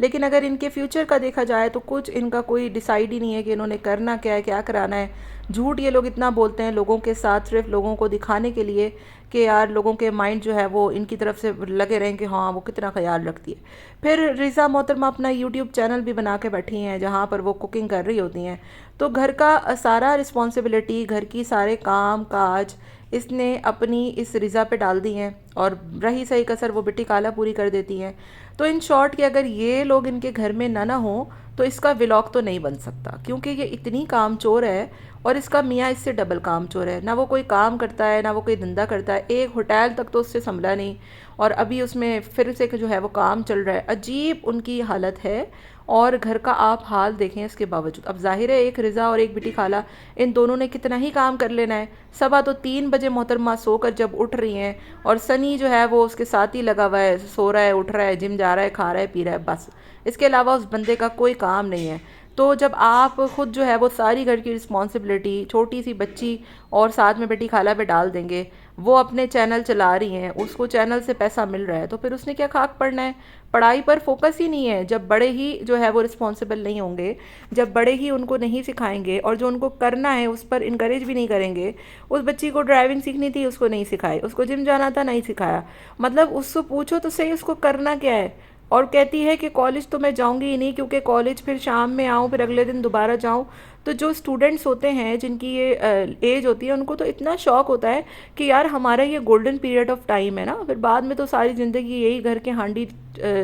لیکن اگر ان کے فیوچر کا دیکھا جائے تو کچھ ان کا کوئی ڈیسائیڈ ہی نہیں ہے کہ انہوں نے کرنا کیا ہے، کیا کرانا ہے۔ جھوٹ یہ لوگ اتنا بولتے ہیں لوگوں کے ساتھ، صرف لوگوں کو دکھانے کے لیے کہ یار لوگوں کے مائنڈ جو ہے وہ ان کی طرف سے لگے رہیں کہ ہاں وہ کتنا خیال رکھتی ہے۔ پھر رضا محترمہ اپنا یوٹیوب چینل بھی بنا کے بیٹھی ہیں جہاں پر وہ کوکنگ کر رہی ہوتی ہیں، تو گھر کا سارا رسپانسبلٹی، گھر کی سارے کام کاج اس نے اپنی اس رضا پہ ڈال دی ہیں، اور رہی صحیح کسر وہ بیٹی کالا پوری کر دیتی ہیں۔ تو ان شارٹ کہ اگر یہ لوگ ان کے گھر میں نہ ہوں تو اس کا ولاگ تو نہیں بن سکتا، کیونکہ یہ اتنی کام چور ہے، اور اس کا میاں اس سے ڈبل کام چور ہے۔ نہ وہ کوئی کام کرتا ہے، نہ وہ کوئی دھندا کرتا ہے، ایک ہوٹل تک تو اس سے سنبھلا نہیں، اور ابھی اس میں پھر سے جو ہے وہ کام چل رہا ہے۔ عجیب ان کی حالت ہے، اور گھر کا آپ حال دیکھیں اس کے باوجود۔ اب ظاہر ہے ایک رضا اور ایک بیٹی خالہ، ان دونوں نے کتنا ہی کام کر لینا ہے۔ صبح تو 3 بجے محترمہ سو کر جب اٹھ رہی ہیں، اور سنی جو ہے وہ اس کے ساتھ ہی لگا ہوا ہے، سو رہا ہے، اٹھ رہا ہے، جم جا رہا ہے، کھا رہا ہے، پی رہا ہے، بس اس کے علاوہ اس بندے کا کوئی کام نہیں ہے۔ تو جب آپ خود جو ہے وہ ساری گھر کی رسپانسبلٹی چھوٹی سی بچی اور ساتھ میں بیٹی خالہ پہ ڈال دیں گے، وہ اپنے چینل چلا رہی ہیں، اس کو چینل سے پیسہ مل رہا ہے، تو پھر اس نے کیا خاک پڑنا ہے؟ پڑھائی پر فوکس ہی نہیں ہے۔ جب بڑے ہی جو ہے وہ رسپانسبل نہیں ہوں گے، جب بڑے ہی ان کو نہیں سکھائیں گے، اور جو ان کو کرنا ہے اس پر انکریج بھی نہیں کریں گے، اس بچی کو ڈرائیونگ سیکھنی تھی اس کو نہیں سکھائی، اس کو جم جانا تھا نہیں سکھایا، مطلب اس سے پوچھو تو صحیح اس کو کرنا کیا ہے؟ اور کہتی ہے کہ کالج تو میں جاؤں گی ہی نہیں، کیونکہ کالج پھر شام میں آؤں، پھر اگلے دن دوبارہ جاؤں۔ تو جو اسٹوڈنٹس ہوتے ہیں جن کی یہ ایج ہوتی ہے، ان کو تو اتنا شوق ہوتا ہے کہ یار ہمارا یہ گولڈن پیریڈ آف ٹائم ہے نا، پھر بعد میں تو ساری زندگی یہی گھر کے ہانڈی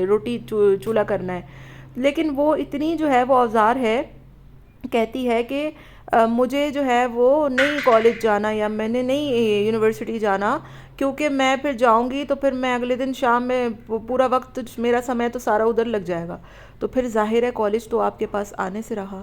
روٹی چولہا کرنا ہے۔ لیکن وہ اتنی جو ہے وہ اوزار ہے، کہتی ہے کہ مجھے جو ہے وہ نہیں کالج جانا، یا میں نے نہیں یونیورسٹی جانا، کیونکہ میں پھر جاؤں گی تو پھر میں اگلے دن شام میں پورا وقت میرا سمے تو سارا ادھر لگ جائے گا، تو پھر ظاہر ہے کالج تو آپ کے پاس آنے سے رہا۔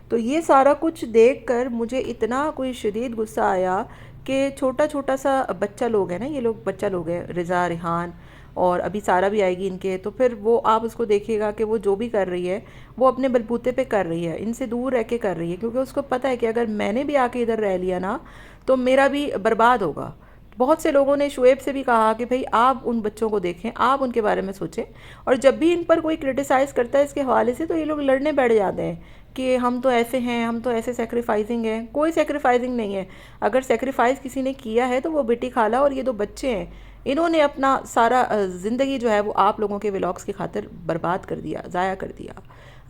تو یہ سارا کچھ دیکھ کر مجھے اتنا کوئی شدید غصہ آیا کہ چھوٹا چھوٹا سا بچہ لوگ ہیں نا، یہ لوگ بچہ لوگ ہیں، رضا، ریحان، اور ابھی سارہ بھی آئے گی ان کے، تو پھر وہ آپ اس کو دیکھیے گا کہ وہ جو بھی کر رہی ہے وہ اپنے بلبوتے پہ کر رہی ہے، ان سے دور رہ کے کر رہی ہے، کیونکہ اس کو پتہ ہے کہ اگر میں نے بھی آ کے ادھر رہ لیا نا تو میرا بھی برباد ہوگا۔ بہت سے لوگوں نے شعیب سے بھی کہا کہ بھئی آپ ان بچوں کو دیکھیں، آپ ان کے بارے میں سوچیں، اور جب بھی ان پر کوئی کرٹیسائز کرتا ہے اس کے حوالے سے تو یہ لوگ لڑنے بیٹھ جاتے ہیں کہ ہم تو ایسے ہیں، ہم تو ایسے سیکریفائزنگ ہیں۔ کوئی سیکریفائزنگ نہیں ہے۔ اگر سیکریفائز کسی نے کیا ہے تو وہ بیٹی خالہ اور یہ دو بچے ہیں، انہوں نے اپنا سارا زندگی جو ہے وہ آپ لوگوں کے ولاگز کی خاطر برباد کر دیا، ضائع کر دیا۔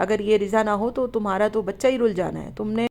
اگر یہ رضا نہ ہو تو تمہارا تو بچہ ہی رل جانا ہے،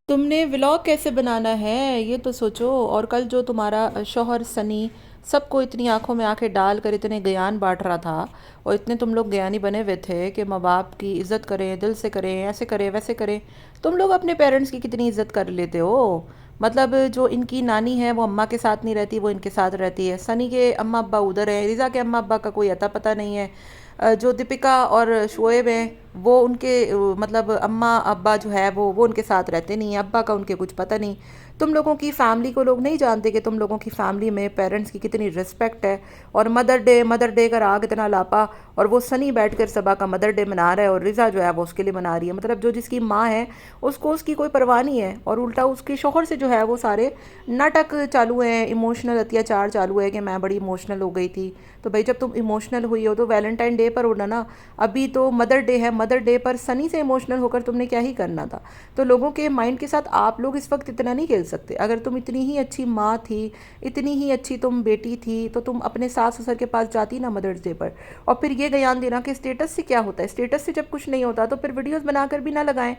تم نے ولاگ کیسے بنانا ہے یہ تو سوچو۔ اور کل جو تمہارا شوہر سنی سب کو اتنی آنکھوں میں آنکھیں ڈال کر اتنے گیان بانٹ رہا تھا، اور اتنے تم لوگ گیانی بنے ہوئے تھے کہ ماں باپ کی عزت کریں، دل سے کریں، ایسے کریں ویسے کریں، تم لوگ اپنے پیرنٹس کی کتنی عزت کر لیتے ہو۔ مطلب جو ان کی نانی ہے وہ اماں کے ساتھ نہیں رہتی، وہ ان کے ساتھ رہتی ہے۔ سنی کے اماں ابا ادھر ہیں، رضا کے اماں ابا کا کوئی اتا پتہ نہیں ہے۔ جو دیپکا اور شعیب ہیں وہ ان کے مطلب اماں ابا جو ہے وہ ان کے ساتھ رہتے نہیں ہیں، ابا کا ان کے کچھ پتہ نہیں۔ تم لوگوں کی فیملی کو لوگ نہیں جانتے کہ تم لوگوں کی فیملی میں پیرنٹس کی کتنی رسپیکٹ ہے۔ اور مدر ڈے کا راگ اتنا لاپا، اور وہ سنی بیٹھ کر صبح کا مدر ڈے منا رہا ہے، اور رضا جو ہے وہ اس کے لیے منا رہی ہے۔ مطلب جو جس کی ماں ہے اس کو اس کی کوئی پرواہ نہیں ہے، اور الٹا اس کے شوہر سے جو ہے وہ سارے ناٹک چالو ہیں، ایموشنل اتیاچار چالو ہے کہ میں بڑی ایموشنل ہو گئی تھی۔ تو بھائی جب تم ایموشنل ہوئی ہو تو ویلنٹائن ڈے پر ہونا نا، ابھی تو مدر ڈے ہے، مدر ڈے پر سنی سے ایموشنل ہو کر تم نے کیا ہی کرنا تھا؟ تو لوگوں کے مائنڈ کے ساتھ آپ لوگ اس وقت اتنا نہیں کھیل سکتے۔ اگر تم اتنی ہی اچھی ماں تھی، اتنی ہی اچھی تم بیٹی تھی، تو تم اپنے ساس سسر کے پاس جاتی نا مدرس ڈے پر، اور پھر یہ گیان دینا کہ اسٹیٹس سے کیا ہوتا ہے۔ اسٹیٹس سے جب کچھ نہیں ہوتا تو پھر ویڈیوز بنا کر بھی نہ لگائیں۔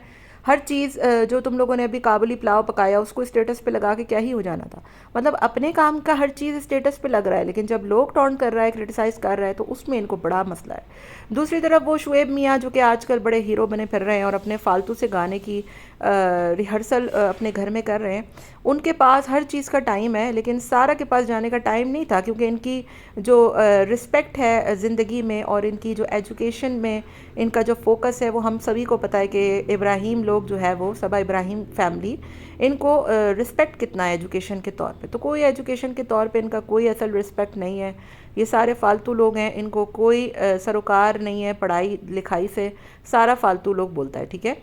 ہر چیز جو تم لوگوں نے ابھی کابلی پلاؤ پکایا اس کو اسٹیٹس پہ لگا کے کیا ہی ہو جانا تھا؟ مطلب اپنے کام کا ہر چیز اسٹیٹس پہ لگ رہا ہے، لیکن جب لوگ ٹونٹ کر رہا ہے، کرٹیسائز کر رہا ہے، تو اس میں ان کو بڑا مسئلہ ہے۔ دوسری طرف وہ شعیب میاں جو کہ آج کل بڑے ہیرو بنے پھر رہے ہیں اور اپنے فالتو سے گانے کی ریہرسل اپنے گھر میں کر رہے ہیں، ان کے پاس ہر چیز کا ٹائم ہے، لیکن سارا کے پاس جانے کا ٹائم نہیں تھا، کیونکہ ان کی جو رسپیکٹ ہے زندگی میں اور ان کی جو ایجوکیشن میں ان کا جو فوکس ہے، وہ ہم سبھی کو پتہ ہے کہ ابراہیم لوگ جو ہے وہ سبا ابراہیم فیملی، ان کو رسپیکٹ کتنا ہے ایجوکیشن کے طور پہ، تو کوئی ایجوکیشن کے طور پہ ان کا کوئی اصل رسپیکٹ نہیں ہے۔ یہ سارے فالتو لوگ ہیں، ان کو کوئی سروکار نہیں ہے پڑھائی لکھائی سے، سارا فالتو لوگ بولتا ہے، ٹھیک ہے؟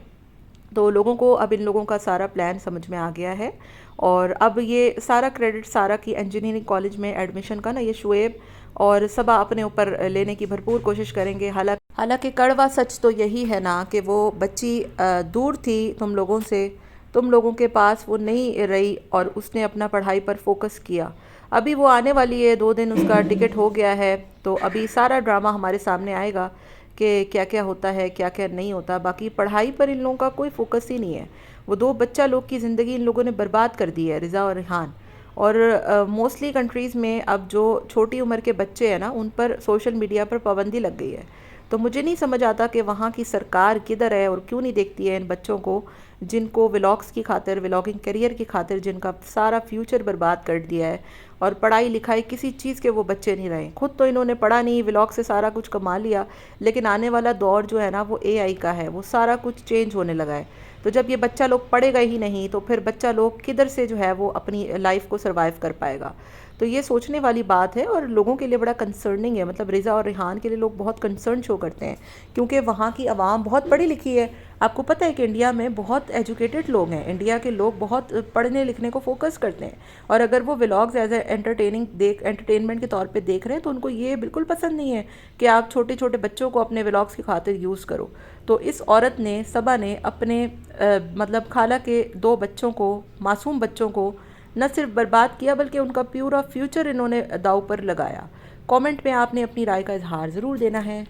تو لوگوں کو اب ان لوگوں کا سارا پلان سمجھ میں آ گیا ہے، اور اب یہ سارا کریڈٹ سارا کی انجینئرنگ کالج میں ایڈمیشن کا نا یہ شعیب اور صبا اپنے اوپر لینے کی بھرپور کوشش کریں گے، حالانکہ حالانکہ کڑوا سچ تو یہی ہے نا کہ وہ بچی دور تھی تم لوگوں سے، تم لوگوں کے پاس وہ نہیں رہی اور اس نے اپنا پڑھائی پر فوکس کیا۔ ابھی وہ آنے والی ہے، 2 دن اس کا ٹکٹ ہو گیا ہے، تو ابھی سارا ڈرامہ ہمارے سامنے آئے گا کہ کیا کیا ہوتا ہے کیا کیا نہیں ہوتا۔ باقی پڑھائی پر ان لوگوں کا کوئی فوکس ہی نہیں ہے۔ وہ 2 بچہ لوگ کی زندگی ان لوگوں نے برباد کر دی ہے، رضا اور ریحان۔ اور موسٹلی کنٹریز میں اب جو چھوٹی عمر کے بچے ہیں نا، ان پر سوشل میڈیا پر پابندی لگ گئی ہے۔ تو مجھے نہیں سمجھ آتا کہ وہاں کی سرکار کدھر ہے اور کیوں نہیں دیکھتی ہے ان بچوں کو، جن کو ولاگز کی خاطر، ولاگنگ کیریئر کی خاطر جن کا سارا فیوچر برباد کر دیا ہے، اور پڑھائی لکھائی کسی چیز کے وہ بچے نہیں رہے۔ خود تو انہوں نے پڑھا نہیں، ولاگ سے سارا کچھ کما لیا، لیکن آنے والا دور جو ہے نا وہ اے آئی کا ہے، وہ سارا کچھ چینج ہونے لگا ہے۔ تو جب یہ بچہ لوگ پڑھے گا ہی نہیں تو پھر بچہ لوگ کدھر سے جو ہے وہ اپنی لائف کو سروائیو کر پائے گا؟ تو یہ سوچنے والی بات ہے اور لوگوں کے لیے بڑا کنسرننگ ہے، مطلب رضا اور ریحان کے لیے لوگ بہت کنسرن شو کرتے ہیں، کیونکہ وہاں کی عوام بہت پڑھی لکھی ہے۔ آپ کو پتہ ہے کہ انڈیا میں بہت ایجوکیٹڈ لوگ ہیں، انڈیا کے لوگ بہت پڑھنے لکھنے کو فوکس کرتے ہیں، اور اگر وہ ولاگز ایز اے انٹرٹینمنٹ کے طور پہ دیکھ رہے ہیں تو ان کو یہ بالکل پسند نہیں ہے کہ آپ چھوٹے چھوٹے بچوں کو اپنے ولاگز کی خاطر یوز کرو۔ تو اس عورت نے، صبا نے، اپنے مطلب خالہ کے 2 بچوں کو، معصوم بچوں کو نہ صرف برباد کیا بلکہ ان کا پورا فیوچر انہوں نے داؤ پر لگایا۔ کامنٹ میں آپ نے اپنی رائے کا اظہار ضرور دینا ہے۔